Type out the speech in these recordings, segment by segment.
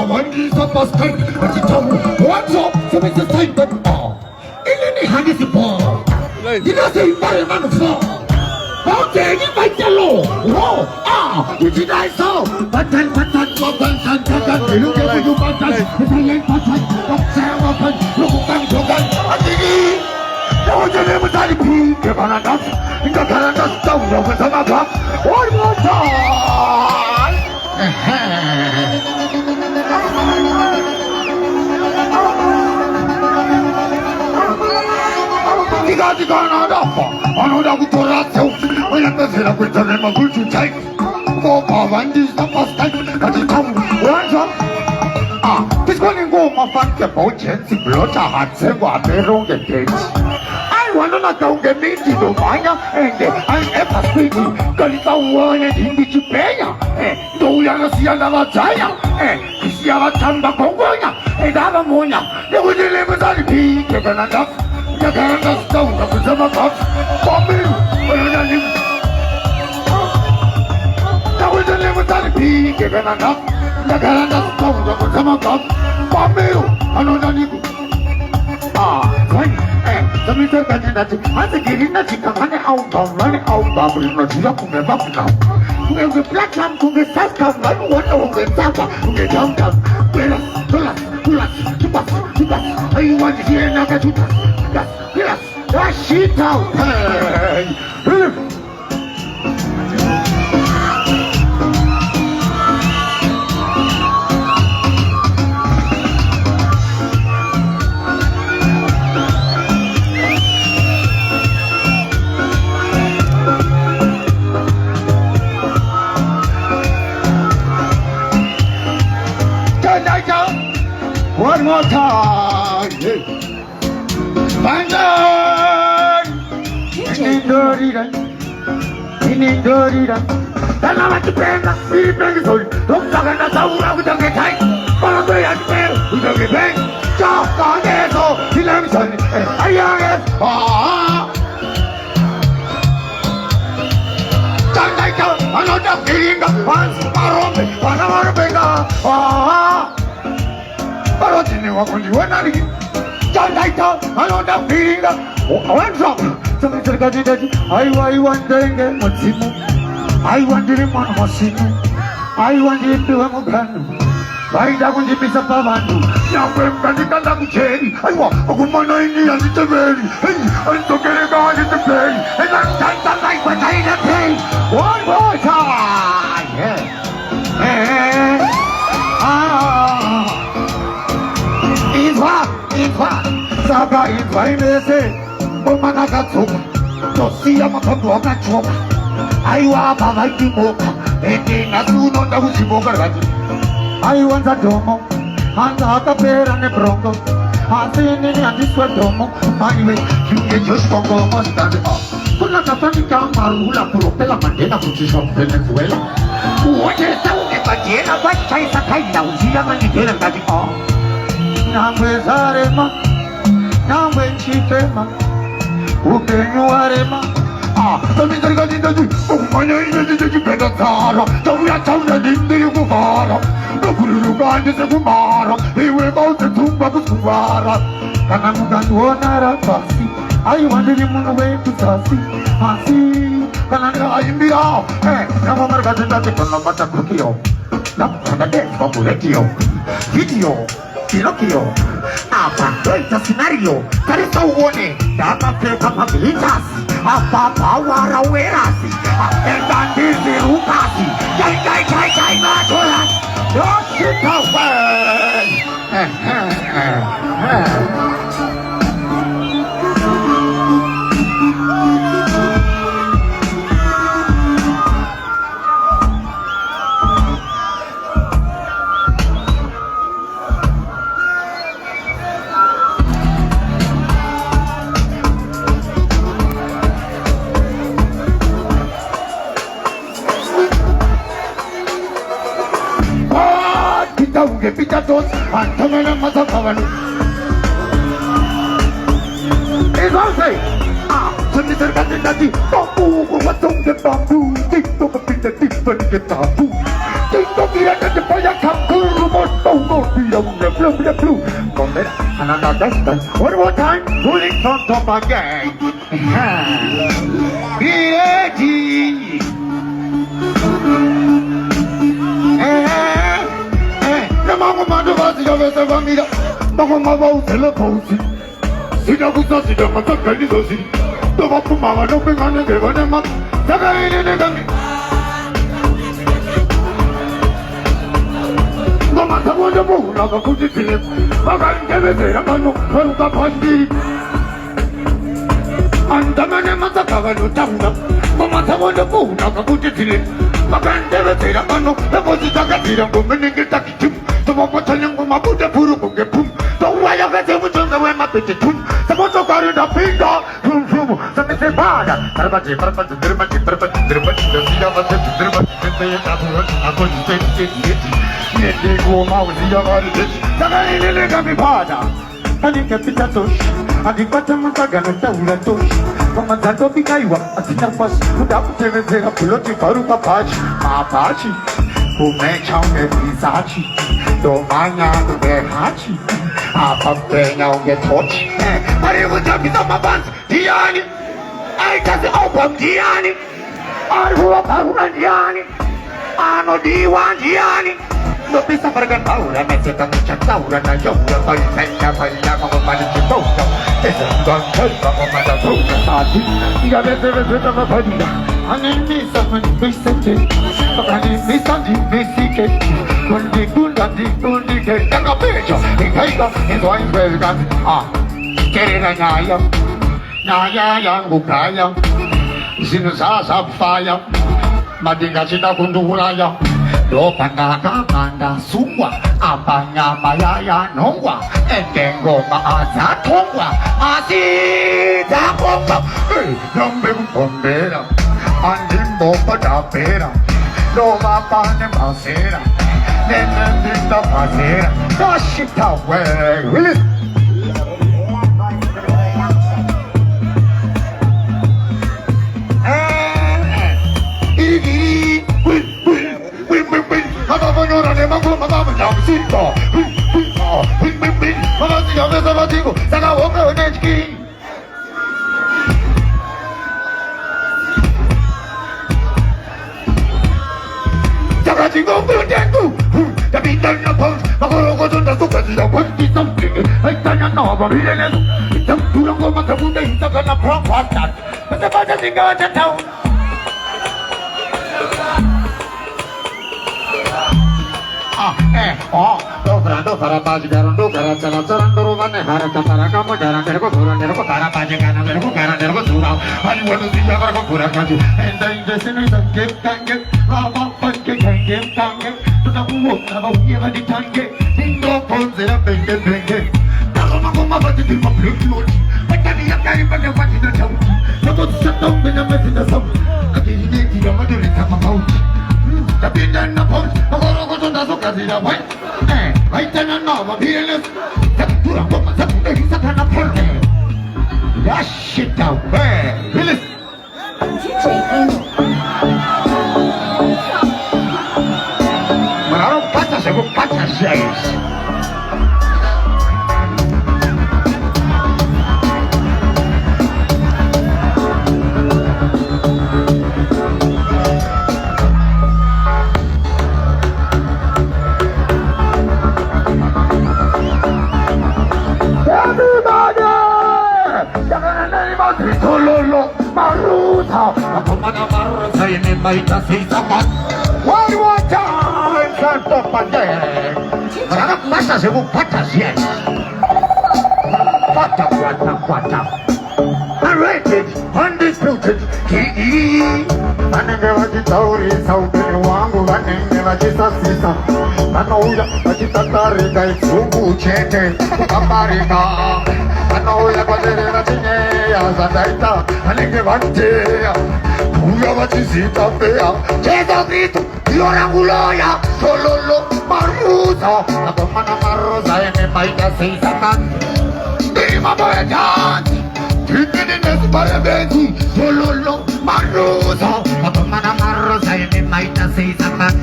wangi sa paskan at itaw what's up sa may sasay ba ini ni hangis po dinasay pa rin man sa okay ni pa jalo uji dai so patan ilung dia puju patan sayang patan sewa pan lukang jogan atigi jauh jadi mencari pi ke mana das hingga kanan das tahu yang bersama kak one more time tiga nada apa anu dah kutorat jauh banyak terserah kutorat magul cucai kau kawan di tempat tadi kasih tahu orang this one in go ma fan ke保钱是不要炸汉子话别容易天气I want to know get me to do fine and I ever speak que你到我呢听你去白呀都让那西安那么这样西安那长到公公呀那么模样你会觉得不咋的皮这个难道你看那走那不怎么搞我没有我让你那会觉得不咋的皮这个难道你看那走那不怎么搞我没有我让你可以Tapi terkadang nanti ada kiri nanti kapan awal beli nanti aku memang kau, aku belakang aku ngesas kau, aku warna aku ngesapa, aku jam pulas, cepat, ayo wajib dia nak cepat, pulas, asyik tahu, One more time, Bandan, ini doriran, dan nama cependa, ini pengisol, dok jangan nak tahu aku jangan cai, kalau tu yang cepeng, udah cepeng, cakap deso, hilang sana, ayah jangan kau, anak dah kirim kau, parom, param bega, Kalau sini waktu jual nari, jangan tahu, kalau dah piring dah, awan sok, sampai terkadang jadi, I want denge masimu, I want diri mana masimu, I want diri Tuhan mukanu, baik dah pun bisa pamandu, yang berkandang aku ceri, aku mana ini yang ditebeli, untuk kerja ditebeli, jangan naik batai nanti, one more time, Infak, saga infak ini sih, pemana kacuk, dosi yang makan bukan cok, ayo apa lagi muka, ini ngaku nonda usi muka lagi, ayo anda domo, anda apa perane bronco, hati ini anda suadomo, ayo juga jos bronco masih ada, pernah kata di kamar ulah puluh pelan mandena kunci shop Venezuela, wajah tahu ni bajena baca sakai dah usi yang ni jalan tadi Nambe zarema, nambe chitema, upenyu arema. Tapi terkadang tadi, mana ini jadi pedasara, tahu ya tahu dah dinding aku marah, berulukan di sebuah marah, iwe kau tertumba bersuara, karena bukan wanara pasti, ayo mandiri menunggu itu sasi, karena ada ayam dia, nama mereka tadi pernah baca buku, nak ada deh buku video. Pinocchio, apa itu scenario? Cari tahu ni, dapat kapabilitas, apa power awareness, dan dirukasi, jai majulah, dosi tawen. Tahu kita dos, antara nama masa kawan. Entonces, sampai terkadang tadi, bambu bermasuk ke bambu, tiktok kepindah tiba ke tabu, tiktok kira ada banyak kampung rumah tahu the blue. Come there, another distance. One more time, pulling on top again. Yeah, Mama manda vazi ya vesa família. Mama volta la pose. Se não gosta se não mata cani doce. Toma pro mama não pega nem leva nem mata. Saga ele nem dami. Mama tá boa boa na com de filho. Paga em deve mano, não tá pode. Anda mane mata paga no tanga. Mama tá boa boa na com de filho. Paga em deve mano, depois de tacar tira com menino tá aqui. Toma botalhão com uma puta puro com que pum. Então vai a ver se eu não é mapete tum. Se eu tocar na pinga, pum pum. Se me separa, parabati, parabati, parabati, parabati, parabati. Eu se chama se parabati, se tá boa, a coisa se nem com mal se agora deixa. Sabe ele liga me bada. Ali que pita tosh, ali bata mata gana taura tosh. Como tanto fica igual, assim não faz. Muda por ter ver a pilote para o papachi, papachi. O mechão é pisachi. Do manhã do berrachi, a papenha o getote. Aí eu já fiz uma banda, Diane. Aí tá se opam Diane. Aí vou apagar uma Diane. Ano Diwan Diane. No pisa para cantaura, me se camucha taura na yoga, vai senha, vai lá como para de boca. Essa ganga como para boca, sabe? E a vez tava fadida. Ani me sabe, me sente. Ani me sabe, me sique. Kundi ke taka pecho ikaiga ndo aingelga kerera nyaya yangu kaya sinu sasa faya madinga chita kundulaya do pangaka kanda suwa apanya mayaya nongwa engengoma azatongwa asita komba nombe kupombera andimbo padapera no mapane masera nene da fazer da chita way will Mama nyora ne mama mama nyamsito mama nyamesa matigo saka woka onechki saka jingo kutengu tapi tanya pon makoro ko tunda suka sida kwanti something ai tanya no ba bilene tam turang ko makabuda saka na propata pada pada singa tatau do para paz garan do cara chala charan do vane harata para kamu garan der ko dhuran der ko para paz garan der ko garan der ko dhura ani wanu diya kar ko pura kaji enda indesini tange tange rama pange tange tange tuta uwo na ba ye ba di tange indo ponzera penge penge takoma koma ba di ma pluk patani ya kari pa de pati da chau na bo satong be na me da sam ati ni ti ya ma do le kama mau tapi dan na pon makoro ko tunda suka sida vai vai tena nova bieles tapura ko ma tapura hisa kana porte ya shit out bieles Manaro pata se go pata seis Tololo maruta apomana maruta ini maita sisa one more time santo padre mana masa sebu patah sih patah unrated undisputed kii anenge wajitauri sauti wangu anenge wajisasisa anouya wajitatari kaisuku chete kamarika anouya kwajerera chinyeya zadaita anenge vanteya kuya vachisita peya Jesu Cristo yoranguloya tololo maruza apomana maruza ene maita seisatan Dima boyajati Tinginines parabenti tololo maruza apomana maruza ene maita seisatan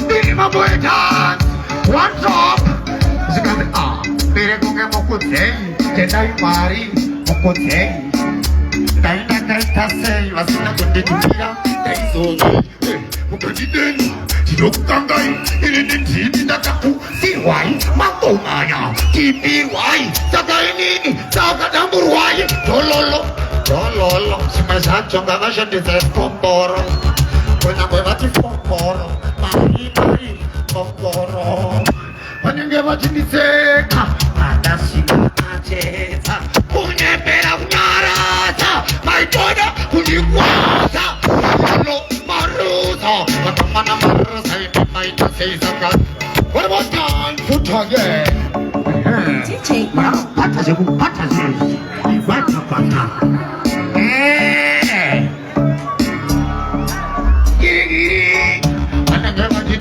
Dima boyajati one drop sei, che dai mari, un po' sei. Dai na dai ta sei, la sina con de tuya, dai so, un po' di den, ti lo kangai, ini den ti di da kapu, si wai, ma to maya, ti pi wai, saka ini, saka dambur wai, lolo, si ma sa chonga na shandi sa pomporo, poi na poi ti pomporo, mai, pomporo. Vanenge vachiniseka adasika nacheza kunyepera kunyarasa maitoda kunyikwaza lo maruza vakamana maruza ine maita seisaka one more time put again pata zezi ivata pata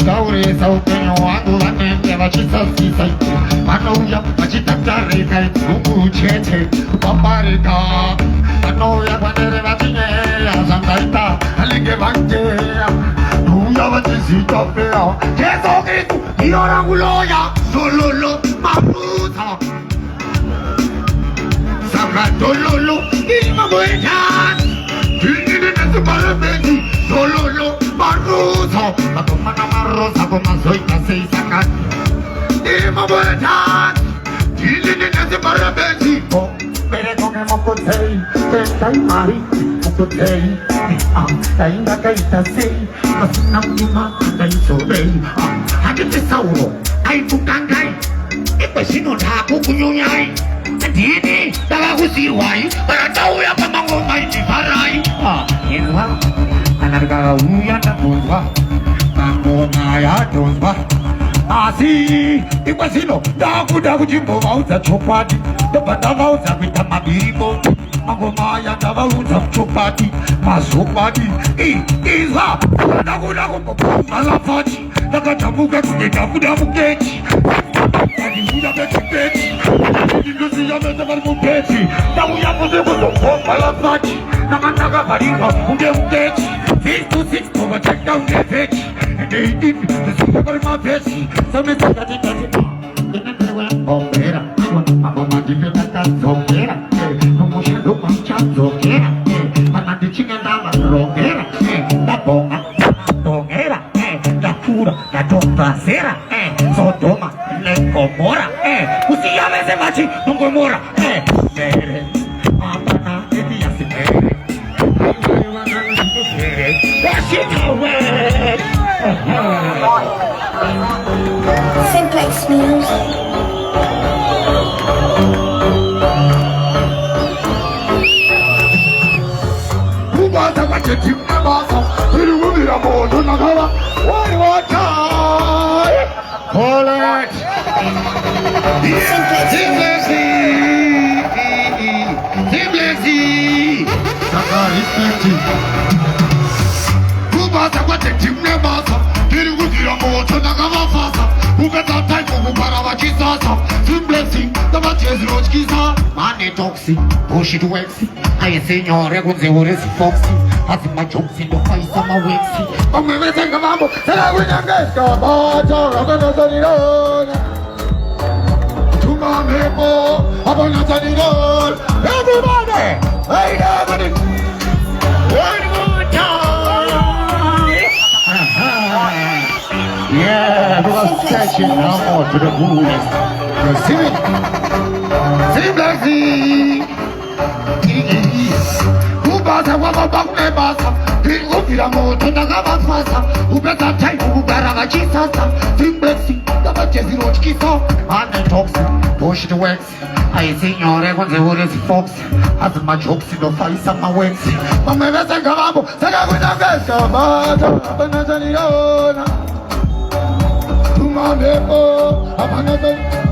taureza upenyu hwangu vanenge vachisasisa vanouya vachitatarika iguku chete vaparika vanouya vanere vatinyeya zvangaita vanenge vangeya nouya vachizitopea jesu kristu iro rangu loya zololo maruza saka dololo imamoetani Barabedi, Lolo, Maruso, Matomana Marosa, Mazoita, Seisakat, Imabotan, Gilin the Barabedi, Peregon Mokotei, Pentai Mari, Mokotei, Tainga Kaita Sei, Masinamima, Taisodei, Haditauro, Aipukangai, Epasino Taku Kunyai. Dini, dalam kusiwai, pada tahu ya pemanggul main di parai. Inwa, anak kau yang terbuka, kamu ngaya terbuka. Asi, ipasino, daku jimbo mau copati, depan mau kita mabiribo. Aku maya mau copati, masuk padi. Isa, daku malah padi, daku jamuka kita keci. Tadi sudah keci. Induziyame tabarmukeci, tauyamuse kutoka malafaji, naga barika ungeukeci, 6 to 6 over check down the fetch, and they did the super mafeci, some is that it Opera, mama dipeta zokera, como chegou com zokera, mama de tinha dama roqueira, da bonga, dogueira, da pura, da topaceira, só toma, nem comora, o ciame se bate, não comora, mere, apana, ele ia se mere, Simplex News. Call it. Simplexy. Sakari Simplexy. Kubasa kwate timne basa. Tiri kudira moto nakamafasa. Ukata taiko kubara vachisasa. Simplexy. Tama chezro chkisa. Mane toxi. Bushi to wexi. Aye signore kunze uresi foxy. Hasi machoksi ndo faisa mawexi. Omemetenga mambo. Sera kunyangeska. Bacha rakana sanirona. Tumamebo. Abana sanirona. Everybody. Hey everybody. One more time. Yeah, because stretching now more to the moon. You see it? Simplexy. Ubasa wama bakune basa. Ukira moto nakamafasa. Ubesa time ubara vachisasa. Simplexy. Tama cheziro chkisa. Ane toxi. Push the wax. Aye signore kunze uresi fox. Hasi machoksi ndo faisa mawexi. Mamevesenga mambo. Saka kunyangeska. Bacha abana sanirona. Tumamebo. Abana sanirona.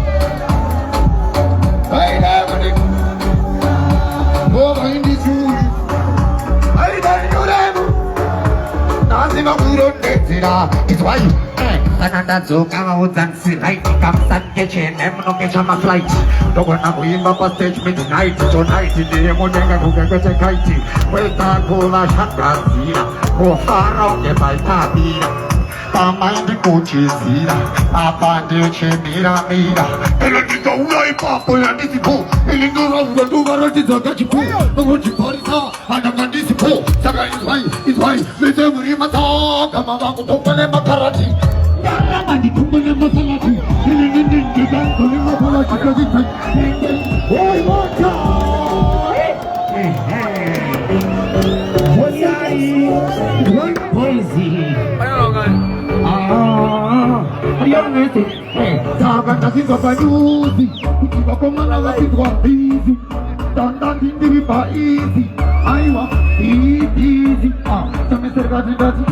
Hey everybody. Over in this room. I don't know them. Nothing of good on that. It's why you. Sananda kama uzansi right kamsan kitchen no kesha ma flight dogo na kuimba pa stage midnight tonight ndiye monenga kugekete kaiti weta kula shangazira kufara ke baita bila Tamai di cuci sira, apandi ce mira mira. E lo dico una e papo e anticipo, e l'indono una tu guardi da ci pu, non ci fuori sa, non anticipo, saga is vai, vede prima ta, kama va con pone makarati. Mandi pone makarati, e l'indono da pone makarati così. Oi mocha. Saga nasi kapanyuzi, kuchiba komana wasi twapizi, dandan dindi paizi, aiwa easy. Sami sergati dati,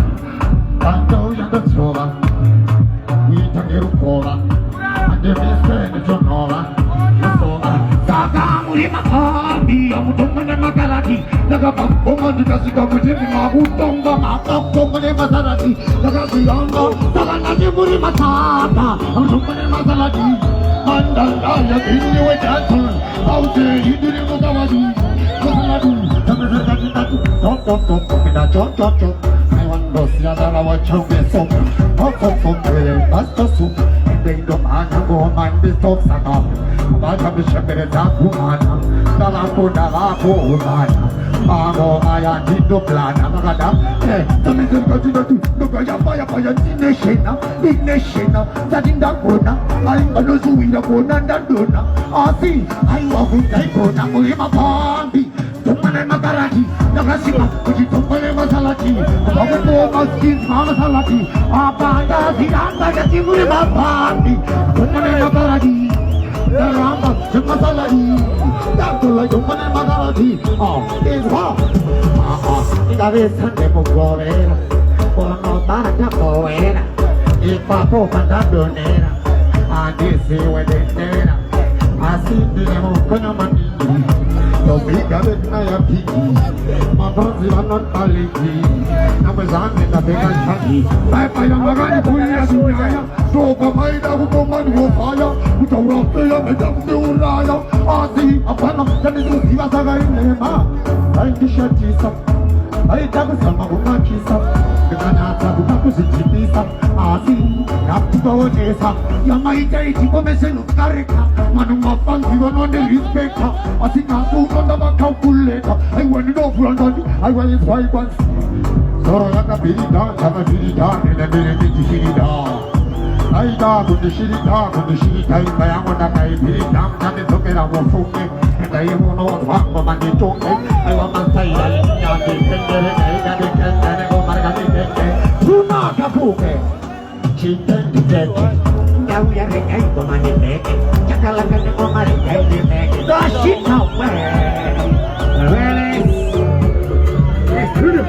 tanto yanda sova, itageru kova, ande mesene jonova, sova. Saga muri makami, amutomane makarati, naga pakomani kasi kamujeni mabutonga makakomane makarati, naga biyanga, saga nasi muri matata, amutomane makarati, mandala ya kini wejantul, aute hiduri mutawadi, makarati, sami sergati dati, top, kita chop. I want to see that I want to be so, basta soup. They don't go man be stop sana. Bata be shepere da kumana. Dala ko mana. Ago maya di do plana magada. Tami se ka tina tu. No kaya paya dineshena. Sadinda kona. Ai ano suina kona dandona. Asi ai wa kunai kona mulima pambi. Tumane makarati. Nagasima kuji tumane masalati. Bago maskin masalati. Apanda silanga jati mulima pambi. Tumane makarati. Daramba masalati. Dakola tumane makarati. Is what? Ida vez ande mogolera. Kono tana poera. Il papo pandadonera. Andi si wedetera. Asi dinemo kono mani. So big at it, I am picky. My fancy are not quality. I'm a son in the big and I am a guy who is a liar. So come my dog, woman, who fire. Who don't rock the young and dumb to liar. I see a panel that is to see us again. I t-shirt is up. I tell some of my kiss up. The Ganata who comes in GP up. I see, have to go chase up. Yamaita, Ticomesan of Karika. Manuma Fancy on the respect. I think I'm on the back of later. I went it off London. I went it five once. So I got a billy down, have a billy down, and a billy shitty down. I got the shitty time. I want to buy billy down, and it's okay. I will phone it. And I won't know what for money to it. I want to say, I got the finger, and I go back. Do not a poke. Chicken to get it. Now we are going to money make it. Chakalakan to money make it. The shit out there. Really? Let's do it.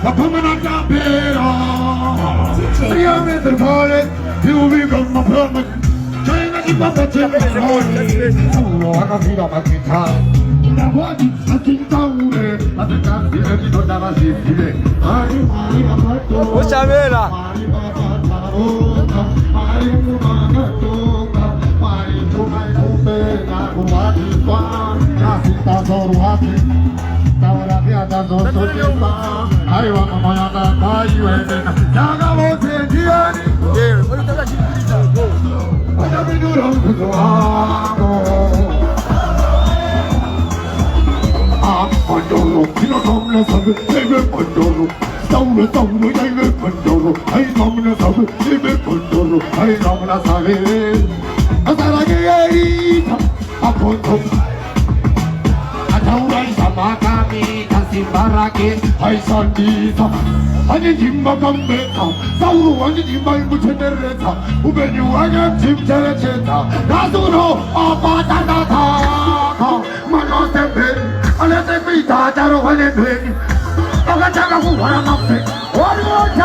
A permanent appearance. I am in the toilet. You become a permanent. China is not a temporary. Oh, I can feel my guitar. The body is a king town. I can't feel it. You don't have a seat. What's up, Mela? I want my mother buy you and Naga was a giant. Yeah, what do you go? I never do wrong to go. Pandoro, you know, Tomless of it, David Pandoro. Saulu, David Pandoro. I Tomless of it, David Pandoro. I Tomless of it. I said, I get it. I put them. I don't raise a macami, Baraki, I saw these. I did him a gambetta. Saulu, I did him by Mutaneta. Who been you again, Tim Teleceta. Nazuno, Patanata. Manos and Ben. I let them be that I don't want to 막아자가고 와라막대 원모자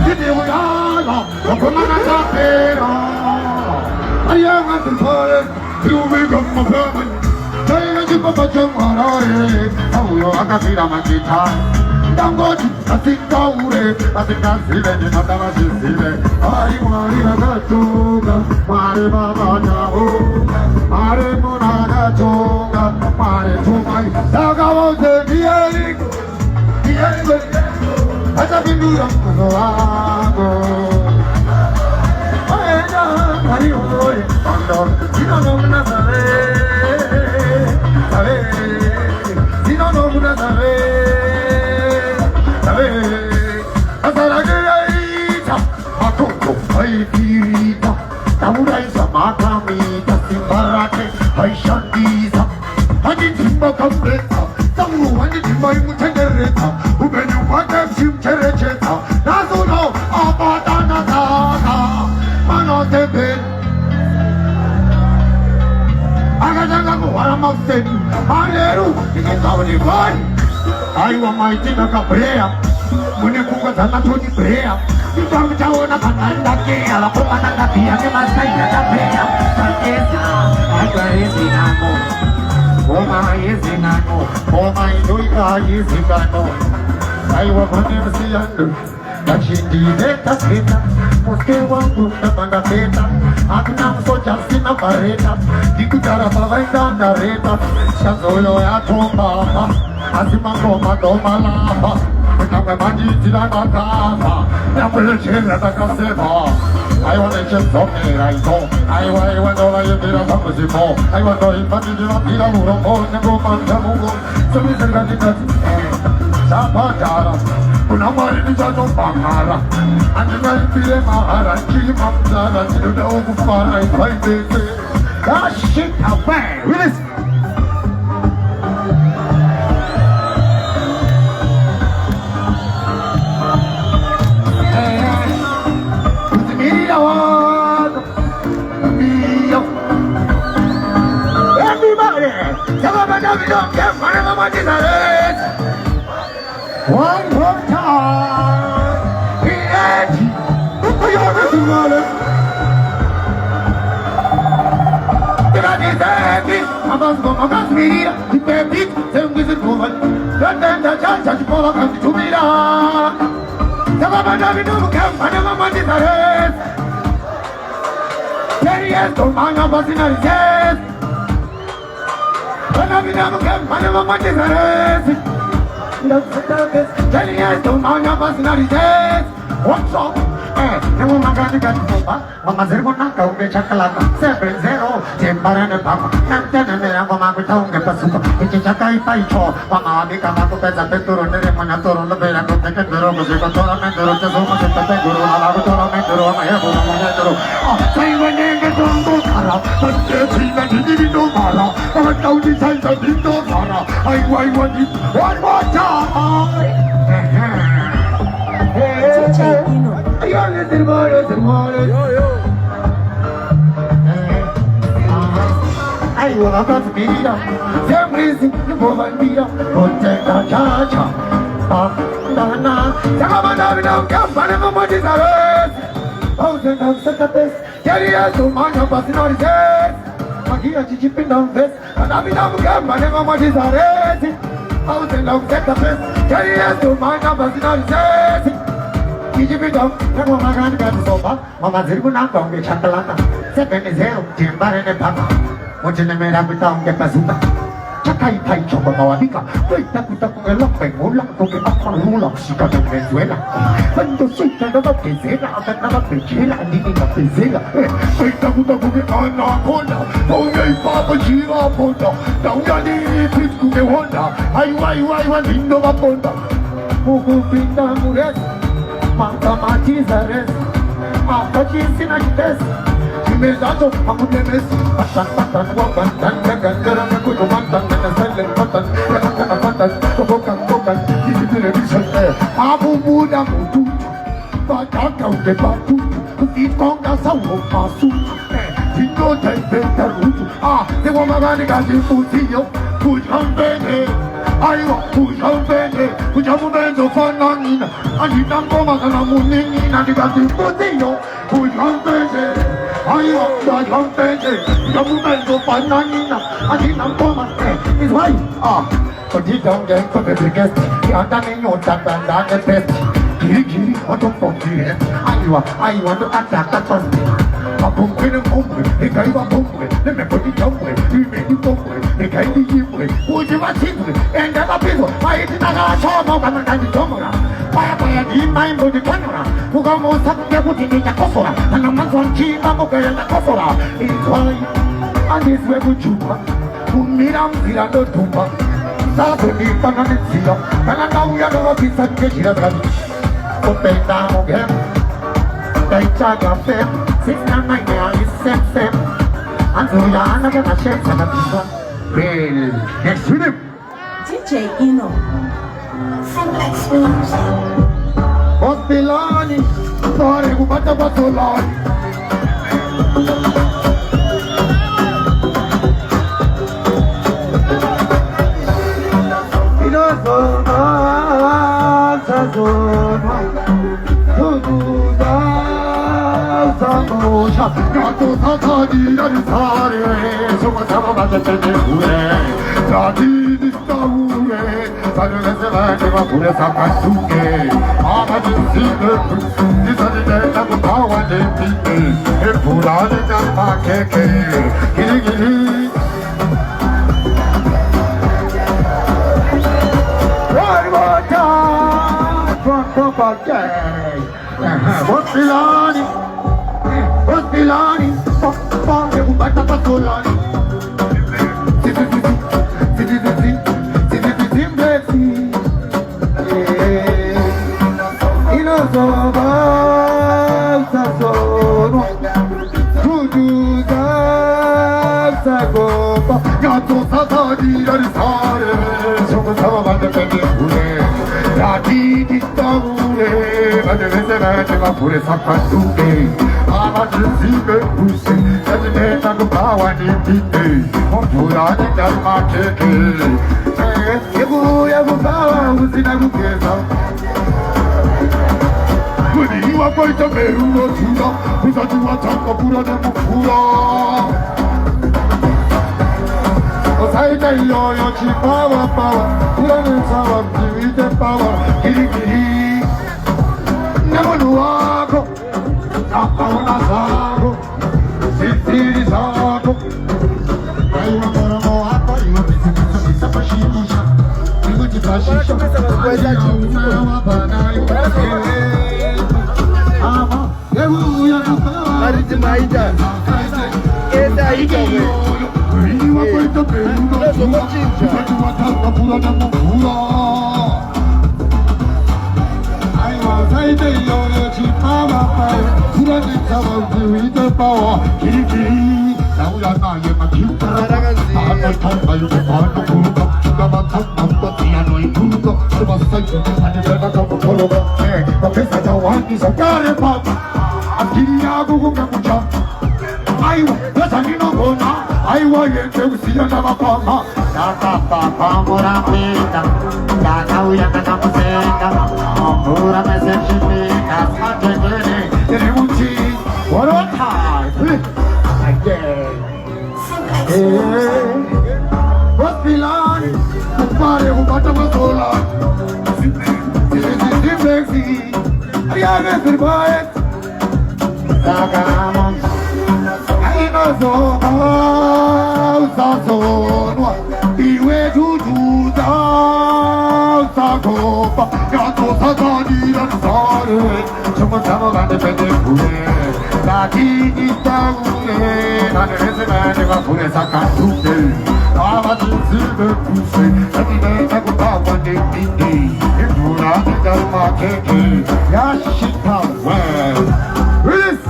기대오야라 그만한 자페라 아양한 등파에 유물 건모편은 저희는 집어서 정화라에 아우요 아까비라만 기타 땅거지 아직까우래 아직까시래니 나타나시시래 아이고 아리가 쪼가 말을 봐봐냐고 말을 못하가 쪼가 말을 쪼가이 다가와서 비아리고 어차피 누렁 무서워하고 아이자 아리오이 언덕 지나노구나 사회 지나노구나 사회 아사라그라이자 아토토 아이비리다 나무라이사 마카미다 심바라테 아이샨디사 아니 팀바kam레타 땅으로 완전 팀바이 무창게레타 후배는 완전 심체레체타 나소노 아바다나사가 마노테페 아가장가고 와라막센 아레루 이게 나오니 건 아이와 마이티나가 브레야 문에 공과 장난초지 브레야 이방 자원아 반난다게 알아보만한다 비양의 마스타이나가 브레야 산게사 아이가에시나고 오마에시나고 오마이 노이가에시나고 아이와 번에시안들 나신디데타 세타 모스케와 푸타만다 세타 아그남 소자시나 바레타 디쿠자라 바바이다 나레타 샤소요야 톰바바 아시마고 마도말라바 그다음에 만지지라나타바 야불을 제라다가 세바 아이와 내 쳔성이라이고 아이와 너라이들아 삼으시고 아이와 너희 만지지라 비라무로 보내고 만져보고 소리들까지까지 자파자라 그나마리니 자좀 방하라 안전한 비레 마하라 기맘자라 지르다 오고 파라이 파이데세 다시 카페 리스 One more time, PNG, you're the one. Amas mira, y pepi, se un guiso como el, la tenda chacha, y por la cancha, tu mira. Se va a mandar mi nuevo campo, no me mandes a red. Querías tomar una vacina de sed. When I'm in a camp, I never want to rest. Querías tomar una vacina de sed. What's up? Namo magani kan sopa, mama zergo na kau me chakalaka, 7-0, jembara ne papa, nante ne me ako makutaong ke pasuko, ichichakai paicho, mama abi kama ko pesa peturo ne mana toro no bera ko teke duro ko se ko toro me duro te so ko se te guru ala ko toro me duro ma he guru ma he duro. Sai wane ke tongo kara, tante china ni no mara, ka tau ni sai sa ni no mara, ai wai wani, one more time. Ai ua la casa mira, sempre si può bandira, contenta cha cha, na na, sacaba na na campana como dizares, pausa na sacapes, queria tu mano pasinorises, aqui a chichi pinam ves, na vida campana como dizares, pausa na sacapes, queria tu mano pasinorises. Kijibidong, namo magani kan sopa, mama zirgu na kong ke chakalaka, 7-0, jembare ne papa, mujhe mera bitong ke pasuka, chakai thai choko mawabika, kuita kuta kong elok pengulang kong ke akang mulak sika ng Venezuela, bando sika na magkisela, akat na magkisela, hindi na magkisela, kuita kuta kong ke anaconda, kong ke ipapasira ponda, daw na nilipit kong ke Honda, ay lindo maponda, mukupinda mures, Mata mati zares, mata kisi na kites. Kimezato aku temes, patan wabantan, gagan aku mantan, selen patan, patan, kokan, kisi television Abu muda mutu, pada kau ke batu, kuti kong na sawo masu. Tingo tempe terutu, dewa magani kasi putiyo, 부정배네 아이고 부정배네 부정배도 fananina 아니 남고마가 나무니니 나니가 못해요 부정배네 아이고 부정배네 부정배도 fananina 아니 남고마가 이거이 아 어디 정경 거베르게 야단이 요단단 나게 베스 길이 어떤 뽕길에 아이와 너 아따까던 봄에는 봄에 내가 봄에 내 멤버디 정에 유명이 봄에 내가 이기에 오지마 친구들 엔데가 비고 마이트 나가 처음 가면 다시 정어라 빠야빠야 니 마인 보지 꺼내라 누가 못 사는 게 부지니 자꾸 쏘라 하나만 손치마 먹어야 자꾸 쏘라 이거이 아니 스웨브 주마 분미랑 비라도 tumba 사분이 빵하는 지역 나가 나오야 너가 비싼 게 지나가니 꽃배다 오게 대자가 뺨 식상한 게 아니 쌤쌤 안수야 안 하게 나 셰프가 비싸 벨 넥스님 DJ Ino. Simplex Films. 호스필라니 너래고 맞아봤을라니 일어서나 사소나 사모샤 야또 사사디라는 사례 정말 잡아맞았더니 후에 자디디 싸우에 사령에서 마지막 불에 삭한 두개 아마진 지금 이사지 내다고 다와진 빛이 불안한 장막해게 기리기리 Hospilani, Papa, eu vou matar pra Solani. E não só basta sono, tudo dá copa. Já tô saudade sare, somos salvados pelo pure. Já te pure, mas deve ser uma pure sapatungue. 아마주시게 부시 사진에 따고 바와니 빛이 봄푸라는 달마케게 예부야부 바와 우시나구 계사 그리와 벌써 매우어 주라 부사주와 잠깐 불어내고 불어 살달려요 지바와 바와 불어낸 사람 지위대 바와 길이길이 내가 누워고 아까우나 사고 시티리 사고 아이와 뭐라고 아빠 이거 비싸 파시니샤 이거 지파시샤 아니야 바나이 아마 예우야 누가 Mariti Maida. Eda Ida. 이와 벌써 배우가 주마 부사주와 잠깐 불어내고 불어 아이와 살들려요 지파마파요 불안한 상황 지휘대 바와 길이 나오야 나에만 기울어라 아널 턴가요 대파도 불고 기가 막힌 남도 피아노의 불고 스마사이트 아니 내가 가고 걸어가 앞에서 저왕이 손가락에 밥 앞길이하고 공격무차 아이와 여산이 너구나 아이와 얘기하고 시연하마 파마 나까빠빠모라 피다 나가우야 나가무생가 어무라면 셉시니까 사제들이 내려뭉치 What a time! Again Hospilani Kupare kupata sola Simplexi Ariane Sirbaet Sagamon Aino Sasonwa Iwe Jujuda Sagopa Yato Sataniran Sare 정말 잡아가는 밴드 불에 나기 있다구에 나는 회사가 내가 불에 삭한 두개 아마도 슬슬 부세 자기네 자꾸 바꿔내 띵기 불안한 자르마케기 야시타 왜 리스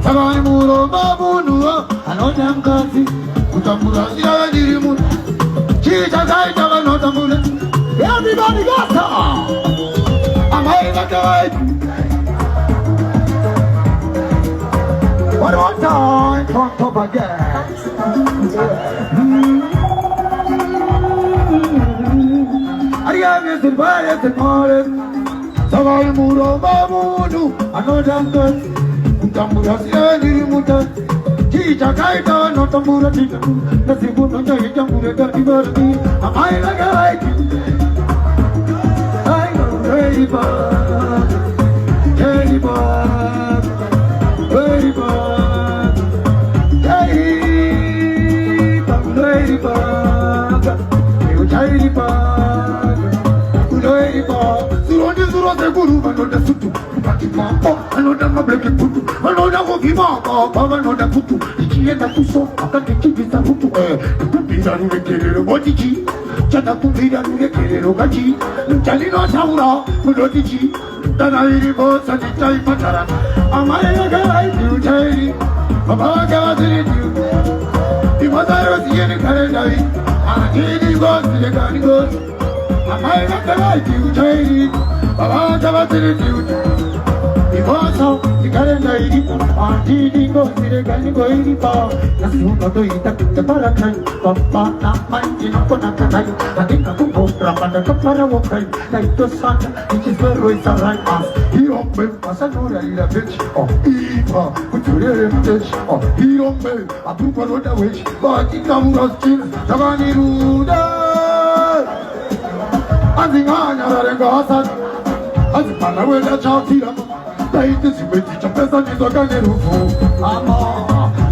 사랑이 물어봐보 누워 한오장까지 부담부담 이라는 이름은 기자가 있다가 너다물에 Everybody got some I'm hanging at the One more time, on top again. Ariane is the Savai Muro Babudu, another good. Mutamuras, any muta. Teacher Kaita, not a Mura teacher. Nothing good on the Jamura University. Am I like I like you? I know, Ladybug, Ladybug, Ladybug, Ladybug, Ladybug, Ladybug. Zuro de guru, another sutu. Another mableke putu, another wokima, another putu. Ikienda kuso, akakikibisa putu. Kupira nule kelelo botiji, chana kupira nule kelelo gaji. Chalino saura, mulotiji. Dana iri bosa ni chai patara. Amaya gai diu chai, baba gai diu. Imazaro siye kare dai, anakini gos siye kani gos. Amaya gai diu chai, baba gai diu. Iboso, ikarenda iripo, antiningo, sireganigo iripo. Nasuno to ita para kai, papa na manji no kona kai. Adinga kupo, ramanda kapara wokai. Naito santa, ichizero isarai as. Hirombe, masanora ila bitch. Oh, ipa, kuturere bitch. Oh, hirombe, apupa roda witch. Baki kamuras chin, tabani ruda. Anzinganya rarenga hasan. Azipana weda chakira. Taiti simeti chapesa nizokane rufu Ama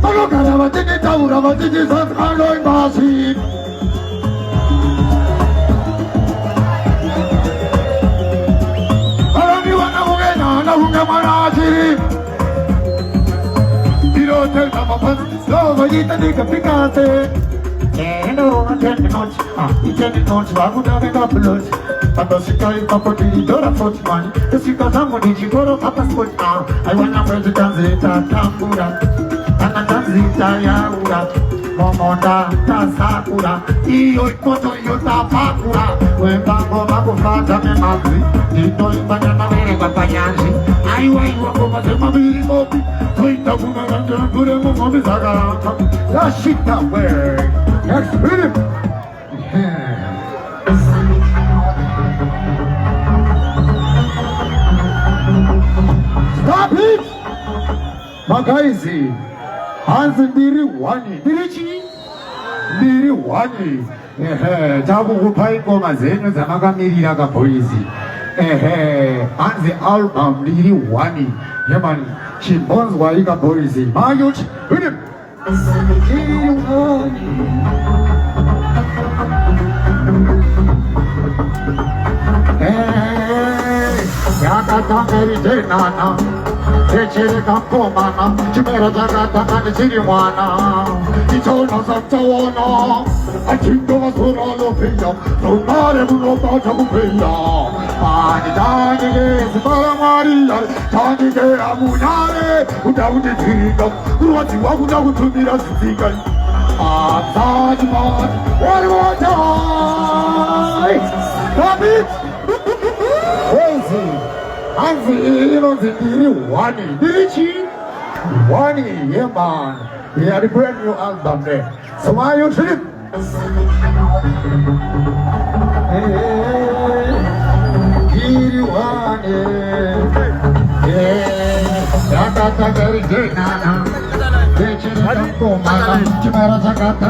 Magokara watini taura watini satkano imasi Arami wana hungena na hungemana achiri Iro telta mapan Lova jita nika pikate Nero attending notes Attending notes Wakuta vega plus Atasikai papatili dora forty money. The Sikazamo Nijigoro Papa Sport. I wanna president Zeta Tambura. Anatazita Yaura. Momonda Tasakura. Iyo ikoto yota pakura. Wembango mako fata me magri. Dito imbanya na mere papayanji. Aiwa iwa koma se mabiri mobi. Toita kuna ganja kure mo mobi saga. That shit that way. Next minute. Stop it! Magaizi, hands ndiri wani, ndirichi? Ndiri wani. Tabu kupai ngoma zenyu zamakamirira kaboizi. Hands album ndiri wani. Yemani, chimbonzwa ika boizi. Mayuchi, hünim. Ndiri wani. Yakatangeri jenana, echere kampomana, chimera jagatangani siriwana, ichona saptawana, achingo masura lopeya, sonare munopa chakupeya, mani tani ke sipara maria, tani ke amunare, udaudi tirika, uruati wakuda kutumira sitika, Atajman, one more time, stop it! Crazy. Anzi, ndiri wani. Ndirichi? Wani, yeah man. We had a brand new album there. So why you trip? Ndiri wani. Yakata gari jenana. Dechiri kampo mana. Chimera jagata.